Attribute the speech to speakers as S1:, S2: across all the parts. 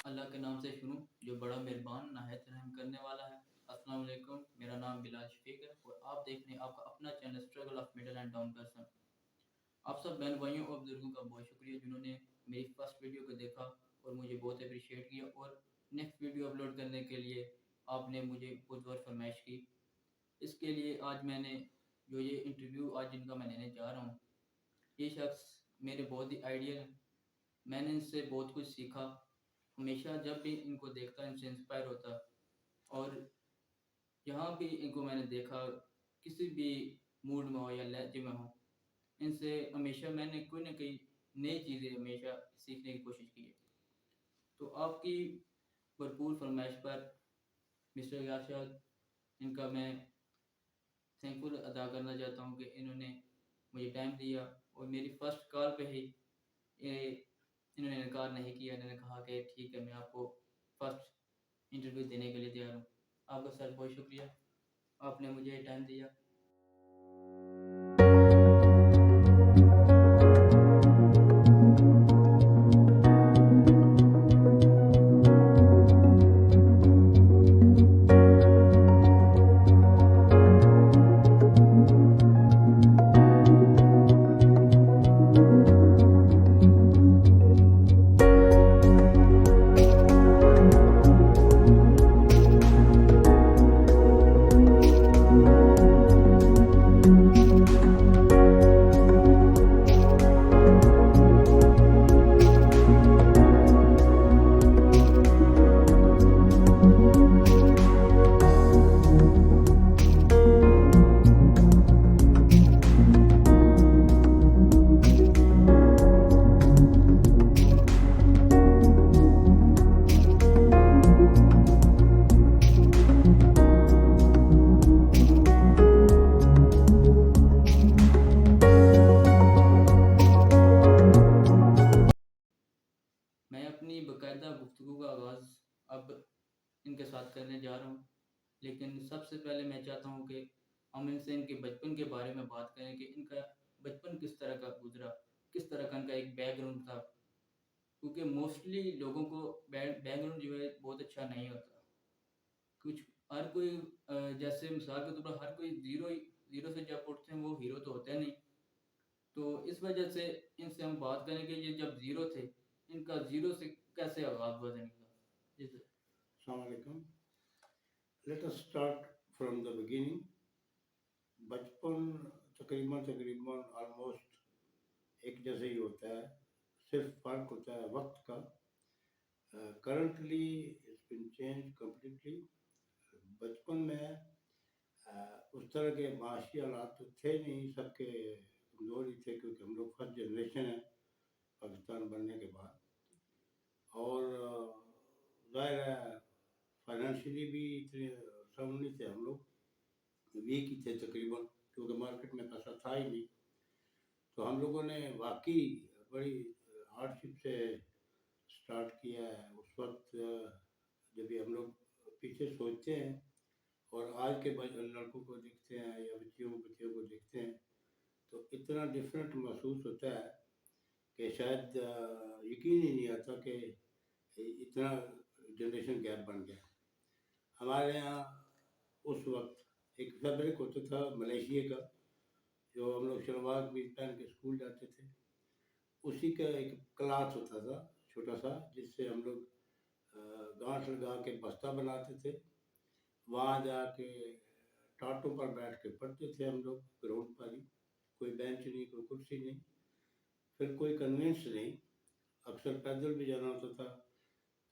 S1: اللہ کے نام سے شروع جو بڑا مہربان نہایت رحم کرنے والا ہے۔ السلام علیکم، میرا نام بلال شفیق ہے اور آپ دیکھ رہے ہیں آپ کا اپنا channel struggle of middle and down person. آپ سب بہن بھائیوں اور بزرگوں کا بہت شکریہ جنہوں نے میری فرسٹ ویڈیو کو دیکھا اور مجھے بہت اپریشیٹ کیا، اور نیکسٹ ویڈیو اپلوڈ کرنے کے لیے آپ نے مجھے بہت فرمائش کی۔ اس کے لیے آج میں نے جو یہ انٹرویو آج جن کا میں لینے جا رہا ہوں، یہ شخص میرے بہت ہی آئیڈیل ہیں۔ میں نے ان سے بہت کچھ سیکھا، ہمیشہ جب بھی ان کو دیکھتا ان سے انسپائر ہوتا، اور جہاں بھی ان کو میں نے دیکھا کسی بھی موڈ میں ہو یا لہجے میں ہو، ان سے ہمیشہ میں نے کوئی نہ کوئی نئی چیزیں ہمیشہ سیکھنے کی کوشش کی ہے۔ تو آپ کی بھرپور فرمائش پر مسٹر یاشد ان کا میں تھینک فل ادا کرنا چاہتا ہوں کہ انہوں نے مجھے ٹائم دیا، اور میری فرسٹ کال پہ ہی انہوں نے انکار نہیں کیا۔ انہوں نے کہا کہ ٹھیک ہے، میں آپ کو فرسٹ انٹرویو دینے کے لیے تیار ہوں۔ آپ کا سر بہت شکریہ، آپ نے مجھے ٹائم دیا۔ میں اپنی باقاعدہ گفتگو کا آغاز اب ان کے ساتھ کرنے جا رہا ہوں، لیکن سب سے پہلے میں چاہتا ہوں کہ ہم ان سے ان کے بچپن کے بارے میں بات کریں کہ ان کا بچپن کس طرح کا گزرا، کس طرح کا ان کا ایک بیک گراؤنڈ تھا، کیونکہ موسٹلی لوگوں کو بیک گراؤنڈ جو ہے بہت اچھا نہیں ہوتا۔ کچھ ہر کوئی جیسے مثال کے طور پر ہر کوئی زیرو سے جب اٹھتے ہیں وہ ہیرو تو ہوتے نہیں، تو اس وجہ سے ان سے ہم بات کریں کہ یہ جب زیرو تھے، ان کا زیرو سے کیسے آغاز ہوا زندگی کا۔ جی سر۔
S2: السلام علیکم. Let us start from the beginning. بچپن تقریباً آلموسٹ ایک جیسے ہی ہوتا ہے، صرف فرق ہوتا ہے وقت کا۔ Currently it's been change completely. بچپن میں اس طرح کے معاشی حالات تو تھے نہیں، سب کے کمزور ہی تھے کیونکہ ہم لوگ فرسٹ جنریشن ہیں پاکستان بننے کے بعد، اور ظاہر ہے فائنینشلی بھی اتنے ساؤنڈ نہیں تھے، ہم لوگ ویک ہی تھے تقریباً، کیونکہ مارکیٹ میں پیسہ تھا ہی نہیں۔ تو ہم لوگوں نے واقعی بڑی ہارڈ شپ سے اسٹارٹ کیا ہے اس وقت۔ جب بھی ہم لوگ پیچھے سوچتے ہیں اور آج کے لڑکوں کو دیکھتے ہیں یا بچیوں کو دیکھتے ہیں تو اتنا ڈفرینٹ محسوس ہوتا ہے کہ شاید یقین ہی نہیں آتا کہ اتنا جنریشن گیپ بن گیا۔ ہمارے یہاں اس وقت ایک فیبرک ہوتا تھا ملیشیا کا، جو ہم لوگ شلوار قمیض پہن کے اسکول جاتے تھے، اسی کا ایک کلاس ہوتا تھا چھوٹا سا، جس سے ہم لوگ گانٹھ لگا کے بستہ بناتے تھے، وہاں جا کے ٹاٹوں پر بیٹھ کے پڑھتے تھے ہم لوگ گراؤنڈ پر ہی، کوئی بینچ نہیں، کوئی کرسی نہیں، پھر کوئی کنوینس نہیں، اکثر پیدل بھی جانا ہوتا تھا،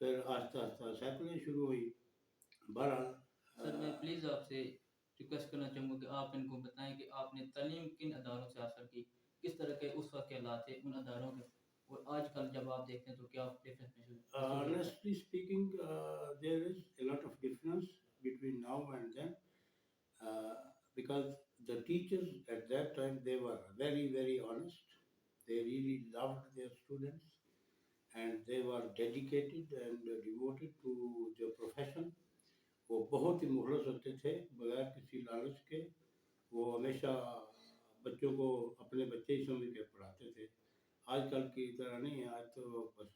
S2: پھر آہستہ آہستہ سائیکلیں شروع ہوئی۔ بہرحال
S1: سر میں پلیز آپ سے ریکویسٹ کرنا چاہوں گا کہ آپ ان کو بتائیں کہ آپ نے تعلیم کن اداروں سے حاصل کی، کس طرح کے اس وقت کے حالات تھے ان اداروں کے، اور آج کل جب آپ دیکھتے ہیں تو کیا ڈفرینس محسوس ہوتا ہے؟
S2: honestly speaking, there is a lot of difference between now and then, because the teachers at that time, they were very, very honest. They really loved their students and they were dedicated and devoted to their profession. وہ بہت ہی مخلص ہوتے تھے بغیر کسی لالچ کے، وہ ہمیشہ بچوں کو اپنے بچے ہی سمجھ کے پڑھاتے تھے۔ آج کل کی طرح نہیں ہے، آج تو بس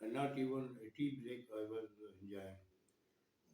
S2: and not even a tea break I was enjoying.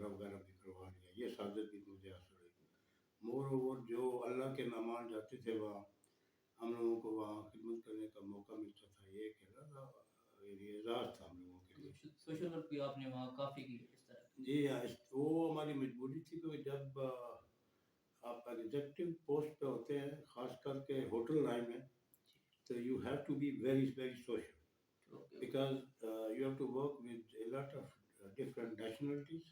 S2: عمرہ وغیرہ بھی کروا لیا. یہ سعادت بھی مجھے حاصل ہوئی. مور اوور جو اللہ کے نامان جاتے تھے وہاں ہم لوگوں کو وہاں خدمت کرنے کا موقع ملتا تھا. یہ ایک یہ اعزاز تھا ہم لوگوں کے لیے.
S1: سوشل ورک بھی آپ نے وہاں کافی کی اس طرح کی.
S2: جی ہاں, وہ ہماری مجبوری تھی کہ جب آپ ایگزیکٹو پوسٹ پہ ہوتے ہیں خاص کر کے ہوٹل لائن میں, so you have to be very very social because you have to work with a lot of different nationalities.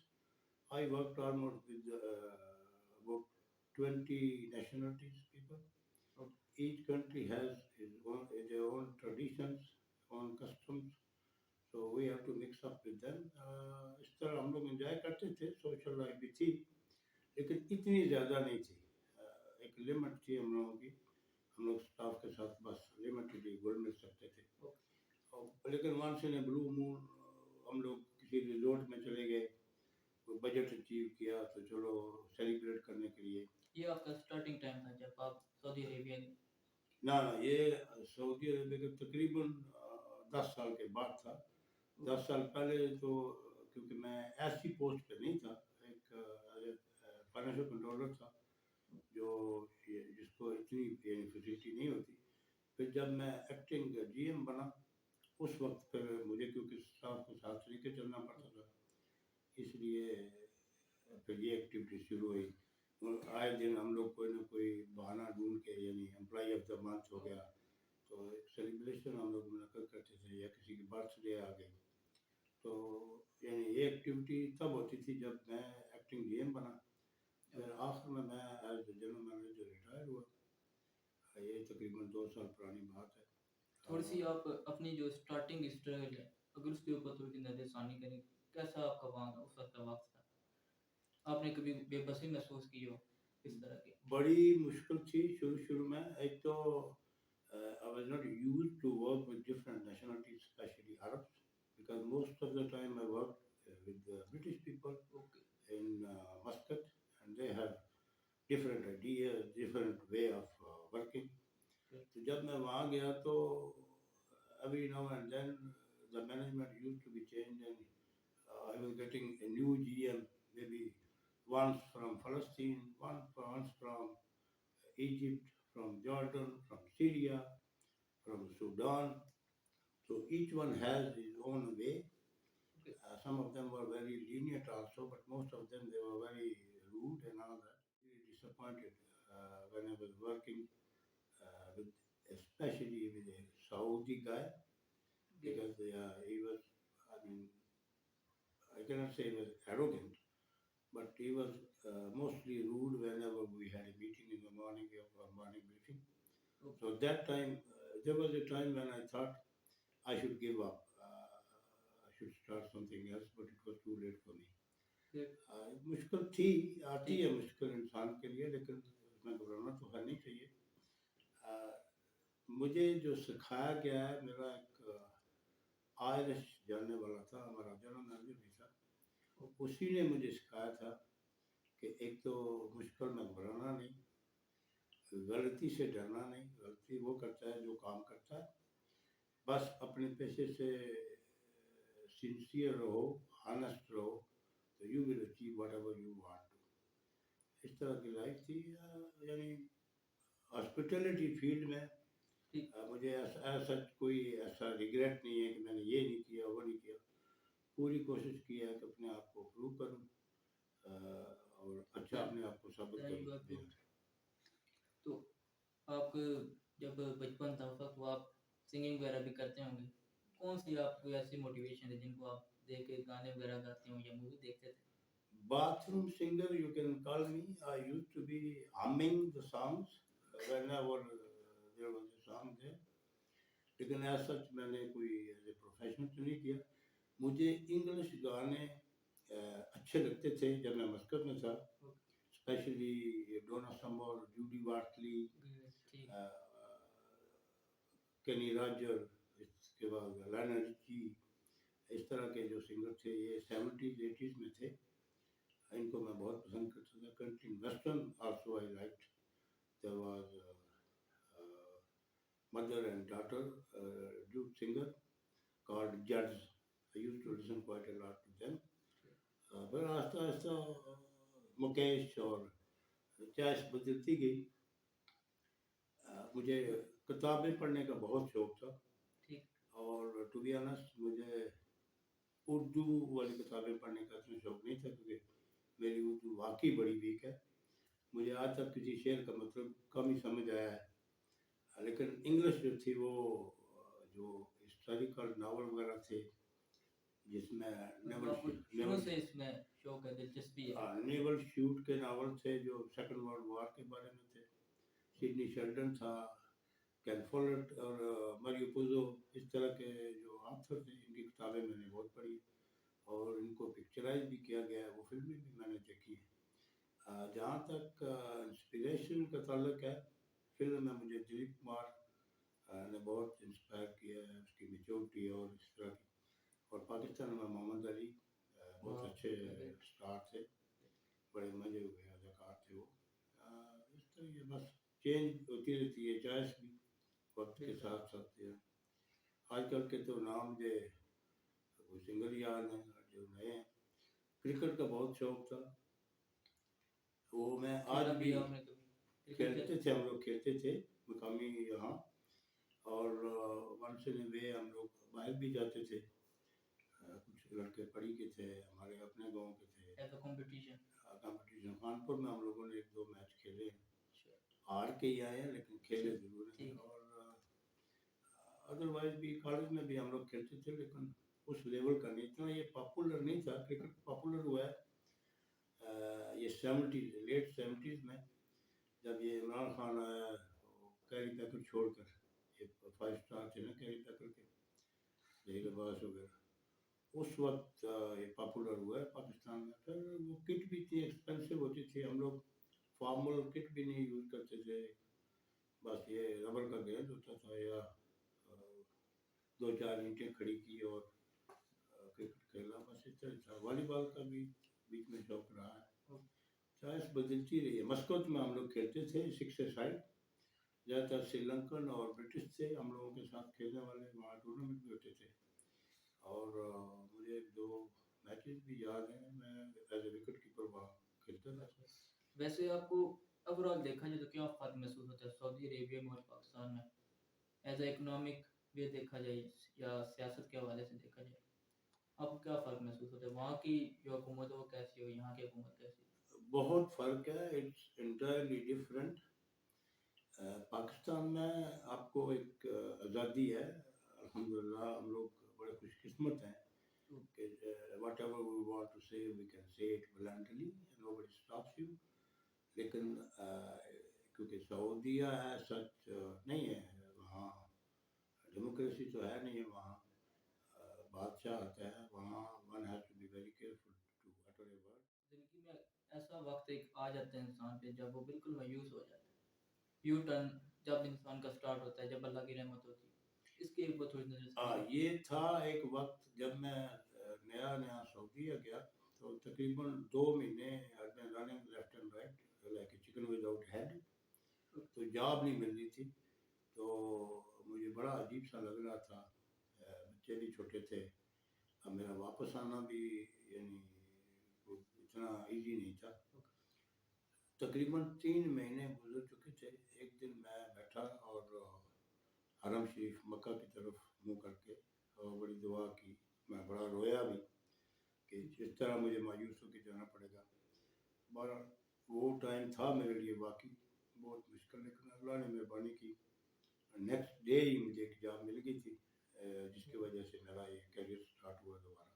S2: I worked almost with about 20 nationalities people. Each country has their own traditions, own customs, so we have to mix up with them. اس طرح ہم لوگ enjoy کرتے تھے. Social life بھی تھی لیکن اتنی زیادہ نہیں تھی. ایک لمٹ تھی ہم لوگوں کی. ہم لوگ اسٹاف کے ساتھ بس لمیٹڈلی گھل مل سکتے تھے. لیکن وانس ان اے بلو مون ہم لوگ کسی ریزورٹ میں چلے گئے, کوئی بجٹ اچیو کیا تو چلو سیلیبریٹ کرنے کے لیے.
S1: یہ آپ کا اسٹارٹنگ ٹائم تھا جب آپ سعودی عربیہ گئے؟
S2: نہ یہ سعودی عربیہ کے تقریباً 10 سال کے بعد تھا. 10 سال پہلے تو کیونکہ میں ایسی پوسٹ پہ نہیں تھا, ایک فائنینشیل کنٹرولر تھا جو جس کو اتنی فیسلٹی نہیں ہوتی. پھر جب میں ایکٹنگ جی ایم بنا اس وقت پھر مجھے کیونکہ اسٹاف کو ساتھ لے کے چلنا پڑتا تھا, اس لیے پھر یہ ایکٹیویٹی شروع ہوئی. آئے دن ہم لوگ کوئی نہ کوئی بہانہ ڈھونڈ کے, یعنی امپلائی آف دا منتھ ہو گیا تو سیلیبریشن ہم لوگ منعقد کرتے تھے, یا کسی کی برتھ ڈے آ گئی تو یعنی یہ ایکٹیویٹی تب ہوتی تھی جب میں ایکٹنگ جی ایم بنا. پھر آخر میں ایز جنرل مینیجر ریٹائر ہوا. یہ تقریباً 2 سال پرانی بات ہے.
S1: تھوڑی سی آپ اپنی جو اسٹارٹنگ اسٹرگل ہے اگر اس کے اوپر تھوڑی سی نظر ثانی کریں, کیسا آپ کا وہاں اس وقت کا وقت تھا؟ آپ نے کبھی بے بسی محسوس کی ہو اس طرح کی؟
S2: بڑی مشکل تھی شروع میں. ایک تو I was not used to work with different nationalities, especially Arabs, because most of the time I worked with the British people in Muscat, and they have different ideas, different way of working. تو جب میں وہاں گیا تو every now and then the management used to be changed, and I was getting a new GM, maybe once from Palestine, once from Egypt, from Jordan, from Syria, from Sudan. So each one has his own way. Some of them were very lenient also, but most of them they were very rude and all that. Really disappointed when I was working with, especially with a Saudi guy, because he was, I mean, I cannot say he was arrogant, but he was mostly rude whenever we had a meeting in the morning or morning briefing. So that time, there was a time when I thought I should give up. I should start something else, but it was too late for me. مشکل تھی, آتی ہے مشکل انسان کے لیے, لیکن اس میں گھبرانا تو ہے نہیں چاہیے. مجھے جو سکھایا گیا ہے, میرا ایک آئرش جاننے والا تھا, ہمارا جنرل مینیجر بھی تھا, اسی نے مجھے سکھایا تھا کہ ایک تو مشکل میں گھبرانا نہیں, غلطی سے ڈرنا نہیں. غلطی وہ کرتا ہے جو کام کرتا ہے, بس اپنے پیشے سے سنسیئر رہو, آنیسٹ رہو, تو you will achieve whatever you want to. اس طرح کی لائف تھی. یعنی ہاسپٹیلٹی فیلڈ میں مجھے ایسا کوئی ایسا ریگریٹ نہیں ہے کہ میں نے یہ نہیں کیا وہ نہیں کیا. پوری کوشش کی ہے کہ اپنے آپ کو پروو کروں اور اچھا اپنے آپ کو ثابت کروں.
S1: تو آپ جب بچپن تھا اس وقت وہ آپ سنگنگ وغیرہ بھی کرتے ہوں گے, کون سی آپ کو ایسی موٹیویشن ہے جن کو آپ دیکھ کے گانے وغیرہ گاتے ہوں یا مووی دیکھتے تھے؟
S2: Bathroom singer, you can call me. I used to be humming the songs whenever there was a song there. لیکن ایسا میں نے کوئی ایز اے پروفیشن تو نہیں کیا. مجھے انگلش گانے اچھے لگتے تھے جب میں مسکت میں تھا, اسپیشلی ڈونا سمر, جوڈی وارٹلی, کینی راجر, اس کے بعد لائنر رچی, اس طرح کے جو سنگر تھے یہ 70s 80s میں تھے. ان کو میں بہت پسند کرتا تھا. Country western also I liked. There was mother and daughter dude singer called Judds. I used to listen quite a lot to them. پھر آہستہ آہستہ مکیش اور چوائس بدلتی گئی. مجھے کتابیں پڑھنے کا بہت شوق تھا
S1: ٹھیک.
S2: اور ٹو بی آنسٹ مجھے اردو والی کتابیں پڑھنے کا اتنا شوق نہیں تھا کیونکہ میری اردو واقعی بڑی ویک ہے. مجھے آج تک کسی شعر کا مطلب کم ہی سمجھ آیا ہے. لیکن انگلش جو تھی وہ جو ہسٹوریکل ناول وغیرہ تھے جس میں
S1: آپ کو شروع سے اس میں شوق ہے, دلچسپی ہے.
S2: نیول شوٹ کے ناول تھے جو سیکنڈ ورلڈ وار کے بارے میں تھے. سڈنی شیلڈن تھا, کین فولٹ اور مریو پوزو, اس طرح کے جو آتھر تھے ان کی کتابیں میں نے بہت پڑھی اور ان کو پکچرائز بھی کیا گیا ہے, وہ فلمیں بھی میں نے دیکھی ہیں. جہاں تک انسپریشن کا تعلق ہے, فلم میں مجھے دلیپ کمار نے بہت انسپائر کیا ہے, اس کی میچورٹی اور اس طرح کی. اور پاکستان میں محمد علی بہت اچھے اسٹار تھے, بڑے مزے ہوئے اداکار تھے وہ. اس طرح یہ بس چینج ہوتی رہتی ہے چوائس بھی وقت کے ساتھ ساتھ. آج کل کے تو نام جو کوئی سنگر یاد ہیں جو نئے ہیں. کرکٹ کا بہت شوق تھا, وہ میں آج بھی کھیلتے تھے, ہم لوگ کھیلتے تھے مقامی یہاں, اور ونس ان اے وے ہم لوگ باہر بھی جاتے تھے. کچھ لڑکے پڑھی کے تھے, ہمارے اپنے گاؤں کے تھے. کمپٹیشن کانپور میں ہم لوگوں نے 1-2 میچ کھیلے, ہار کے ہی آئے ہیں لیکن کھیلے ضرور ہیں. اور ادروائز بھی کالج میں بھی ہم لوگ کھیلتے تھے لیکن اس لیول کا نہیں, اتنا یہ پاپولر نہیں تھا. کرکٹ پاپولر ہوا ہے یہ 70s لیٹ 70s میں, جب یہ عمران خان آیا کیری پیکر چھوڑ کر. یہ 5 اسٹار تھے نا کیری پیکر کے, ظہیر عباس وغیرہ, اس وقت یہ پاپولر ہوا ہے پاکستان میں. پھر وہ کٹ بھی اتنی ایکسپینسو ہوتی تھی, ہم لوگ فارمل کٹ بھی نہیں یوز کرتے تھے, بس یہ ربڑ کا گیند ہوتا تھا یا 2-4 اینٹیں کھڑی کی اور کرکٹ کھیلا, بس اس طرح تھا. والی بال کا بھی بیچ میں شوق رہا ہے. چوائس بدلتی رہی ہے. مسکوت میں ہم لوگ کھیلتے تھے 6 سائڈ, زیادہ تر سری لنکن اور برٹش تھے ہم لوگوں کے ساتھ کھیلنے والے, وہاں ٹورنامنٹ بھی ہوتے تھے. اور مجھے 2 میچز بھی یاد ہیں, میں ایز اے وکٹ کیپر وہاں کھیلتا تھا.
S1: ویسے آپ کو اوور آل دیکھا جائے تو کیا فرق محسوس ہوتا ہے سعودی عربیہ میں اور پاکستان میں, ایز اے اکنامک وے دیکھا جائے یا سیاست کے حوالے سے دیکھا جائے, آپ کو کیا فرق محسوس ہوتا ہے؟ وہاں کی جو حکومت ہے وہ کیسی ہو, یہاں کی حکومت کیسی ہے؟
S2: بہت فرق ہے, اٹس انٹائرلی ڈفرینٹ. پاکستان میں آپ کو ایک آزادی ہے, الحمدللہ ہم لوگ بڑے خوش قسمت ہیں کہ whatever we want to say we can say it bluntly, nobody stops you. لیکن کیونکہ سعودیہ ہے سچ نہیں ہے, وہاں ڈیموکریسی تو ہے نہیں ہے, وہاں بادشاہ آتا ہے, وہاں one has to be very careful to utter a word.
S1: زندگی میں ایسا وقت ایک آ جاتا ہے انسان پہ جب وہ بالکل مایوس ہو جاتا ہے, یو ٹرن جب انسان کا سٹارٹ ہوتا ہے, جب اللہ کی رحمت ہوتی ہے. اس کی ایک بات تھوڑی نظر سے
S2: یہ تھا ایک وقت جب میں نیا نیا سعودیہ گیا, تو تقریباً 2 مہینے running left and right like a chicken without head, تو جاب نہیں مل رہی تھی. تو مجھے بڑا عجیب سا لگ رہا تھا, بچے بھی چھوٹے تھے, اب میرا واپس آنا بھی یعنی اتنا ایزی نہیں تھا. تقریباً 3 مہینے گزر چکے تھے. ایک دن میں بیٹھا اور حرم شریف مکہ کی طرف منہ کر کے اور بڑی دعا کی, میں بڑا رویا بھی کہ جس طرح مجھے مایوس ہو کے جانا پڑے گا. بہرحال وہ ٹائم تھا میرے لیے واقعی بہت مشکل, لیکن اللہ نے مہربانی کی. نیکسٹ ڈے ہی مجھے ایک جاب مل گئی تھی, جس کی وجہ سے میرا یہ کیریئر سٹارٹ ہوا دوبارہ.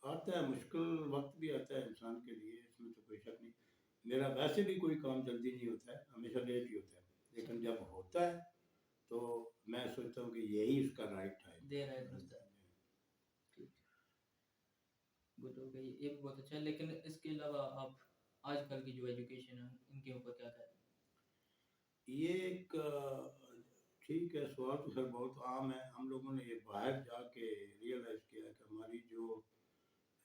S2: آتا ہے مشکل وقت بھی آتا ہے انسان کے لیے, اس میں تو کوئی شک نہیں. میرا ویسے بھی کوئی کام جلدی نہیں ہوتا ہے, ہمیشہ لیٹ ہی ہوتا ہے, لیکن جب ہوتا ہے تو میں سوچتا ہوں کہ یہی اس کا رائٹ ٹائم
S1: دیر ہے درست ہے. گڈ ہو گئی, یہ بھی بہت اچھا ہے. لیکن اس کے علاوہ آپ آج کل کی جو ایجوکیشن ہے ان کے اوپر کیا کہتے ہیں؟
S2: یہ ایک ٹھیک ہے, سوال تو سر بہت عام ہے. ہم لوگوں نے یہ باہر جا کے ریئلائز کیا کہ ہماری جو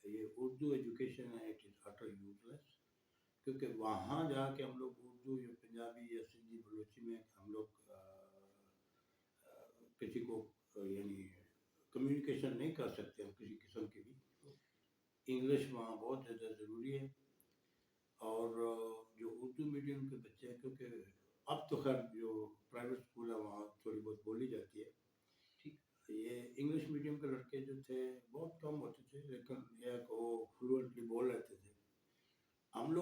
S2: یہ اردو ایجوکیشن ہے اٹ از اٹر یوز لیس, کیونکہ وہاں جا کے ہم لوگ اردو یا پنجابی یا سندھی بلوچی میں ہم لوگ کسی کو یعنی کمیونیکیشن نہیں کر سکتے ہم کسی قسم کی بھی. انگلش وہاں بہت زیادہ ضروری ہے. اور جو اردو میڈیم کے بچے ہیں, کیونکہ اب تو خیر جو پرائیویٹ اسکول ہے وہاں تھوڑی بہت بولی جاتی ہے,
S1: ٹھیک.
S2: یہ انگلش میڈیم کے لڑکے جو تھے بہت کم ہوتے تھے, لیکن یہ کہ وہ فلوئنٹلی بول لیتے تھے. ہم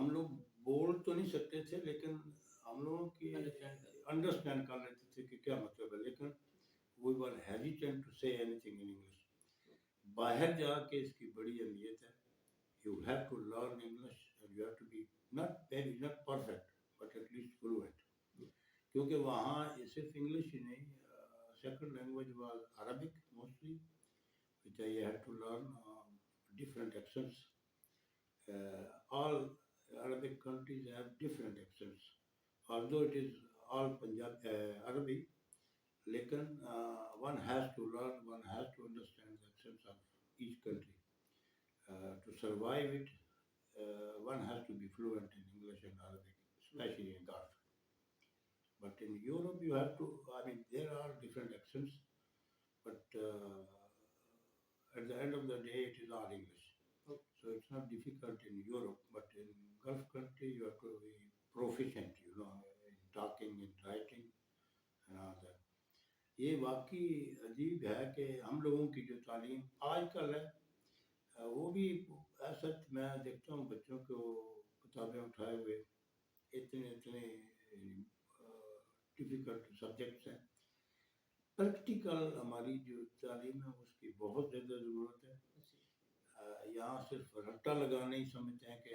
S2: لوگ بول تو نہیں سکتے تھے, لیکن ہم لوگوں کی
S1: انڈرسٹینڈ کر.
S2: انڈرسٹینڈ کر لیتے تھے کہ کیا مطلب ہے, لیکن we were hesitant to say anything in English. باہر جا کے اس کی بڑی اہمیت ہے. You have to learn English and you have to be not perfect, but at least fluent. کیونکہ وہاں صرف انگلش ہی نہیں, second language was Arabic mostly, which I had to learn different accents. All Arabic countries have different accents, although it is all Punjab Arabic. لیکن one has to learn, one has to understand the accents of each country. To survive it, one has to be fluent in English and Arabic, especially in Gulf. But in Europe, you have to, I mean, there are different accents, but at the end of the day, it is all English. So it's not difficult in Europe, but in Gulf country, you have to be proficient, in talking, in writing, and all that. یہ واقعی عجیب ہے کہ ہم لوگوں کی جو تعلیم آج کل ہے وہ بھی ایسا, میں دیکھتا ہوں بچوں کو کتابیں اٹھائے ہوئے, اتنے ڈیفیکلٹ سبجیکٹس ہیں. پریکٹیکل ہماری جو تعلیم ہے اس کی بہت زیادہ ضرورت ہے. یہاں صرف رٹا لگانا ہی سمجھتے ہیں کہ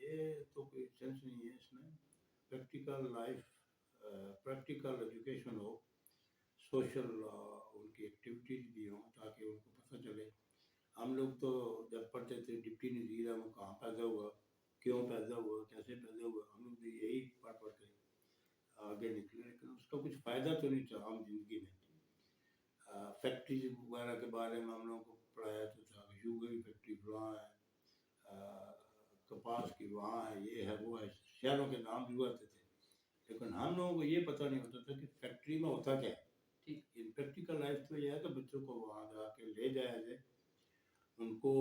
S2: یہ تو کوئی سینس نہیں ہے اس میں. پریکٹیکل لائف, پریکٹیکل ایجوکیشن ہو, سوشل ان کی ایکٹیویٹیز بھی ہوں تاکہ ان کو پتہ چلے. ہم لوگ تو جب پڑھتے تھے ڈپٹی نذیر ہے وہ کہاں پیدا ہوا, کیوں پیدا ہوا, کیسے پیدا ہوا, ہم لوگ بھی یہی پڑھ کے آگے نکلے, لیکن اس کا کچھ فائدہ تو نہیں تھا عام زندگی میں. فیکٹریز وغیرہ کے بارے میں ہم لوگوں کو پڑھایا تو تھا, شوگر کی فیکٹری وہاں ہے, کپاس کی وہاں ہے, یہ ہے وہ ہے, شہروں کے نام بھی آتے تھے, لیکن ہم لوگوں کو یہ پتہ نہیں ہوتا تھا کہ فیکٹری میں ہوتا کیا ہے. ان پریکٹیکل لائف تو یہ ہے کہ بچوں کو وہاں جا کے لے جایا جائے, ان کو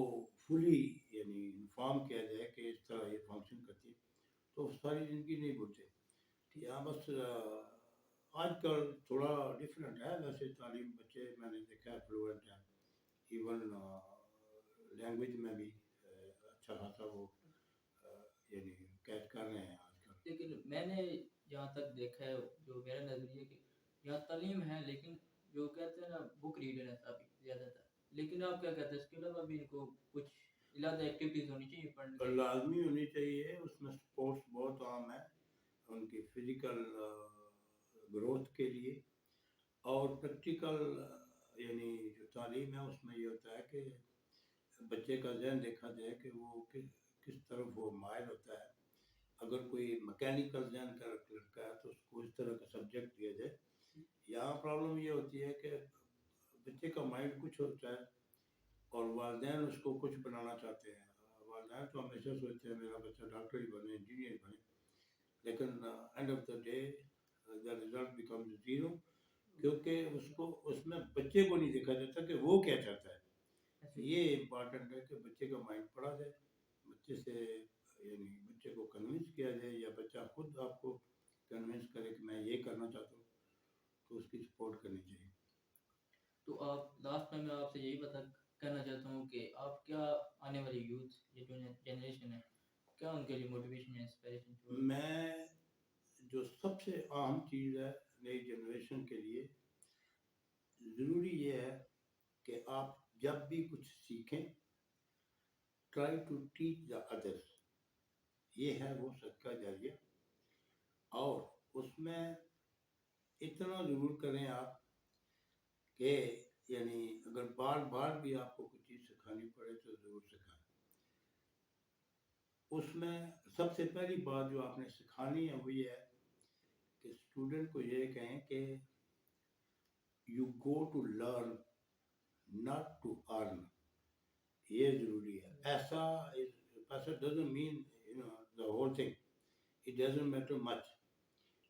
S2: فلی یعنی انفارم کیا جائے کہ اس طرح یہ فنکشن کرتی ہے, تو ساری زندگی نہیں بھولتے. یہاں بس آج کل تھوڑا ڈفرینٹ ہے ویسے تعلیم, بچے میں نے دیکھا ہے فلوئنٹ ہیں, ایون لینگویج میں بھی اچھا خاصا وہ یعنی کیچ کر رہے ہیں آج کل.
S1: لیکن میں نے جہاں تک دیکھا ہے, جو میرا نظریہ کہ یہاں تعلیم ہے, لیکن جو کہتے ہیں نا بک ریڈر ہے کافی زیادہ تر, لیکن آپ کیا کہتے ہیں اس کے علاوہ بھی ان کو کچھ علاوہ ایکٹیویٹیز ہونی چاہیے پڑھنے کے,
S2: لازمی ہونی چاہیے. اس میں اسپورٹس بہت عام ہے ان کی فزیکل گروتھ کے لیے, اور پریکٹیکل یعنی جو تعلیم ہے اس میں یہ ہوتا ہے کہ بچے کا ذہن دیکھا جائے کہ وہ کس طرف وہ مائل ہوتا ہے. اگر کوئی مکینیکل ذہن کا لڑکا ہے تو اس کو اس طرح کا سبجیکٹ دیا جائے. یہاں پرابلم یہ ہوتی ہے کہ بچے کا مائنڈ کچھ ہوتا ہے اور والدین اس کو کچھ بنانا چاہتے ہیں. والدین تو ہمیشہ سوچتے ہیں میرا بچہ ڈاکٹر ہی بنے, انجینئر بنے, لیکن and of the day the result becomes zero, کیونکہ اس میں بچے کو نہیں دیکھا جاتا کہ وہ کیا چاہتا ہے. یہ امپورٹنٹ ہے کہ بچے کا مائنڈ پڑھا جائے, بچے سے یعنی بچے کو کنونس کیا جائے, یا بچہ خود آپ کو کنونس کرے کہ میں یہ کرنا چاہتا ہوں, تو اس کی سپورٹ کرنی چاہیے.
S1: تو آپ لاسٹ میں آپ سے یہی کہنا چاہتا ہوں کہ آپ کیا آنے والی یوتھ یہ جو جنریشن ہے کیا ان کے لیے موٹیویشن یا انسپائریشن؟
S2: میں جو سب سے اہم چیز ہے نئی جنریشن کے لیے, ضروری یہ ہے کہ آپ جب بھی کچھ سیکھیں, ٹرائی ٹو ٹیچ دا ادرس. یہ ہے وہ صدقہ جاریہ. اور اس میں اتنا ضرور کریں آپ کہ یعنی اگر بار بار بھی آپ کو کچھ چیز سکھانی پڑے تو ضرور سکھائیں. اس میں سب سے پہلی بات جو آپ نے سکھانی ہے وہ یہ ہے کہ اسٹوڈنٹ کو یہ کہیں کہ you go to learn not to earn. یہ ضروری ہے. پیسہ doesn't mean the whole thing. It doesn't matter much.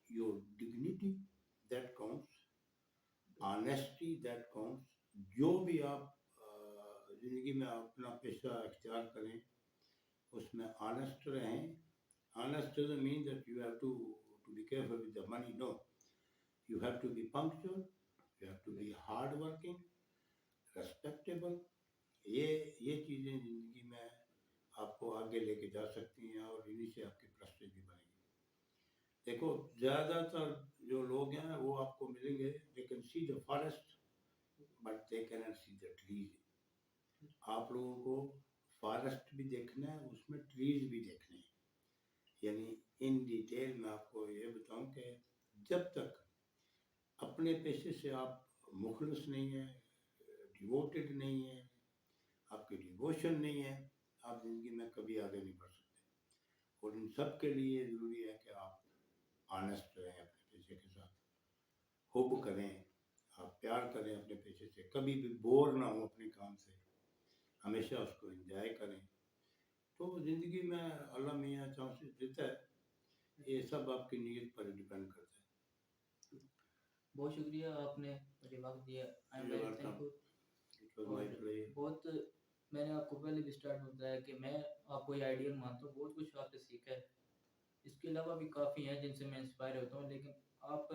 S2: Your dignity that counts, honesty that counts. جو بھی آپ زندگی میں اپنا پیشہ اختیار کریں, اس میں آنیسٹ رہیں. Honest doesn't mean that you have to be careful with the money. No, you have to be punctual, you have to be hard working, respectable. یہ چیزیں زندگی میں آپ کو آگے لے کے جا سکتی ہیں اور انہی سے آپ کی پرسٹیج بھی بنے گی. دیکھو زیادہ تر جو لوگ ہیں وہ آپ کو ملیں گے, they can see the forest but they cannot see the trees. آپ لوگوں کو فارسٹ بھی دیکھنا ہے, اس میں ٹریز بھی دیکھنے ہیں. یعنی ان ڈیٹیل میں آپ کو یہ بتاؤں کہ جب تک اپنے پیشے سے آپ مخلص نہیں ہیں, ڈیووٹڈ نہیں ہیں, آپ کی ڈیووشن نہیں ہے, آپ زندگی میں کبھی آگے نہیں بڑھ سکتے. اور ان سب کے لیے ضروری ہے کہ آپ آنیسٹ رہیں اپنے پیشے کے ساتھ, ہوپ کریں, آپ پیار کریں اپنے پیشے سے, کبھی بھی بور نہ ہو اپنے کام سے, ہمیشہ اس کو انجوائے کریں. تو زندگی میں اللہ میاں چانسز دیتا ہے, یہ سب آپ کی نیت پر ڈیپینڈ کرتا ہے.
S1: بہت شکریہ آپ نے مجھے وقت دیا. اور بہت میں نے آپ کو پہلے بھی اسٹارٹ میں بتایا کہ میں آپ کو یہ آئیڈیل مانتا ہوں, بہت کچھ آپ سے سیکھا ہے. اس کے علاوہ بھی کافی ہیں جن سے میں انسپائر ہوتا ہوں, لیکن آپ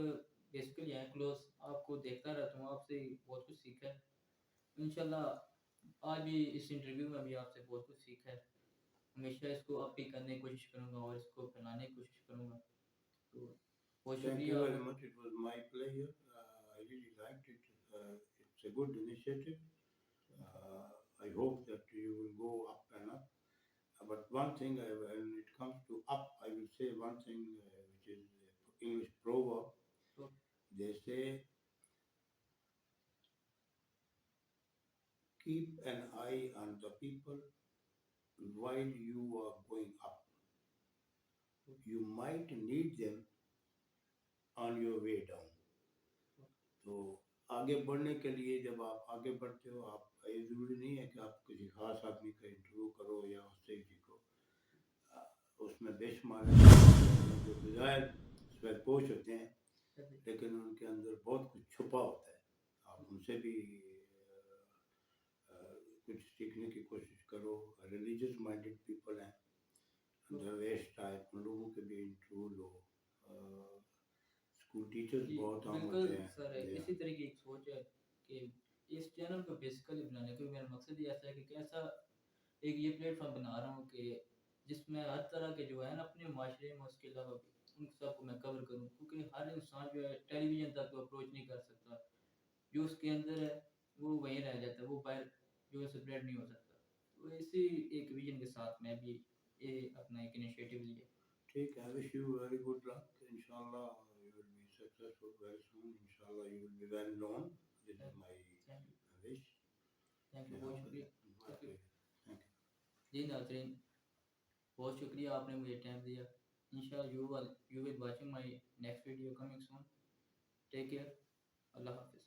S1: بیسیکلی ہیں کلوز, آپ کو دیکھتا رہتا ہوں, آپ سے بہت کچھ سیکھا ہے. انشاءاللہ آج بھی اس انٹرویو میں بھی آپ سے بہت کچھ سیکھا ہے. ہمیشہ اس کو اپ بھی کرنے کی کوشش کروں گا اور اس کو پھیلانے کی کوشش کروں گا. تو بہت
S2: Thank
S1: شکریہ.
S2: you very much. It was my pleasure. I really liked it. It's a good initiative. I hope that you will go up and up. But one thing, when it comes to up, I will say one thing which is English proverb. They say, keep an eye on the people while you are going up. You might need them on your way down. تو آگے بڑھنے کے لیے جب آپ آگے بڑھتے ہو, آپ یہ ضروری نہیں ہے کہ آپ کسی خاص آدمی کا انٹرویو کرو یا اس سے کسی کو, اس میں بے شمار جو بظاہر سفید پوش ہوتے ہیں لیکن ان کے اندر بہت کچھ چھپا ہوتا ہے. آپ ان سے بھی کچھ سیکھنے کی کوشش کرو. ریلیجیس مائنڈیڈ پیپل ہیں, درویش ٹائپ, ان لوگوں کے بھی انٹرویو لو. اسکول ٹیچرز بہت عام ہوتے ہیں.
S1: سر اسی طرح کی ایک سوچ ہے کہ اس چینل کو بیسیکلی بنانے کا میرا مقصد یہ ایسا ہے کہ کیسا ایک یہ پلیٹ فارم بنا رہا ہوں کہ جس میں ہر طرح کے جو ہے نا اپنے معاشرے میں, اس کے علاوہ بھی ان سب کو میں کور کروں, کیونکہ ہر انسان جو ہے ٹیلی ویژن تک اپروچ نہیں کر سکتا. جو اس کے اندر ہے وہ وہیں رہ جاتا ہے, وہ باہر جو ہے سپریٹ نہیں ہو سکتا. تو اسی ایک ویژن کے ساتھ میں بھی یہ اپنا ایک انیشیٹو لیا.
S2: ٹھیک ہے, I wish you very good luck. Inshallah you will be successful very soon. Inshallah you will be well known. This is my wish.
S1: Thank you, بہت شکریہ.
S2: Thank you.
S1: جی ناظرین, بہت شکریہ آپ نے مجھے ٹائم دیا. انشاءاللہ you will watching my next video coming soon. Take care. اللہ حافظ.